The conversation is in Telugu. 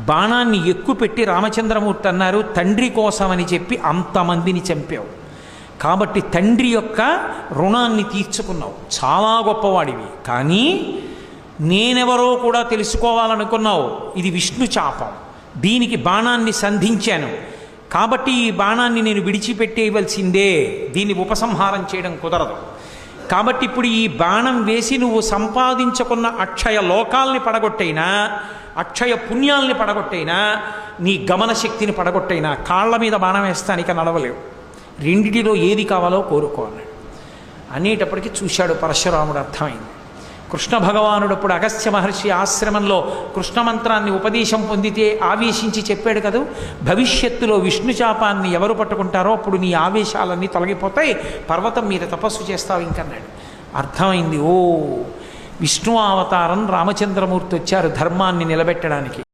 బాణాన్ని ఎక్కుపెట్టి రామచంద్రమూర్తి అన్నారు, తండ్రి కోసమని చెప్పి అంతమందిని చంపావు, కాబట్టి తండ్రి యొక్క రుణాన్ని తీర్చుకున్నావు, చాలా గొప్పవాడివి. కానీ నేనెవరో కూడా తెలుసుకోవాలనుకున్నావు, ఇది విష్ణు చాపం, దీనికి బాణాన్ని సంధించాను, కాబట్టి ఈ బాణాన్ని నేను విడిచిపెట్టేయవలసిందే, దీన్ని ఉపసంహారం చేయడం కుదరదు. కాబట్టి ఇప్పుడు ఈ బాణం వేసి నువ్వు సంపాదించుకున్న అక్షయ లోకాల్ని పడగొట్టైనా, అక్షయ పుణ్యాల్ని పడగొట్టైనా, నీ గమన శక్తిని పడగొట్టైనా కాళ్ళ మీద బాణం వేస్తానిక నడవలేవు, రెండిటిలో ఏది కావాలో కోరుకో అన్నాడు. అనేటప్పటికీ చూశాడు పరశురాముడు, అర్థమైంది. కృష్ణ భగవానుడు అప్పుడు అగస్త్య మహర్షి ఆశ్రమంలో కృష్ణ మంత్రాన్ని ఉపదేశం పొందితే ఆవేశించి చెప్పాడు కదా, భవిష్యత్తులో విష్ణు చాపాన్ని ఎవరు పట్టుకుంటారో అప్పుడు నీ ఆవేశాలన్నీ తొలగిపోతాయి, పర్వతం మీద తపస్సు చేస్తావు ఇంకన్నాడు. అర్థమైంది, ఓ విష్ణు అవతారం రామచంద్రమూర్తి వచ్చారు ధర్మాన్ని నిలబెట్టడానికి.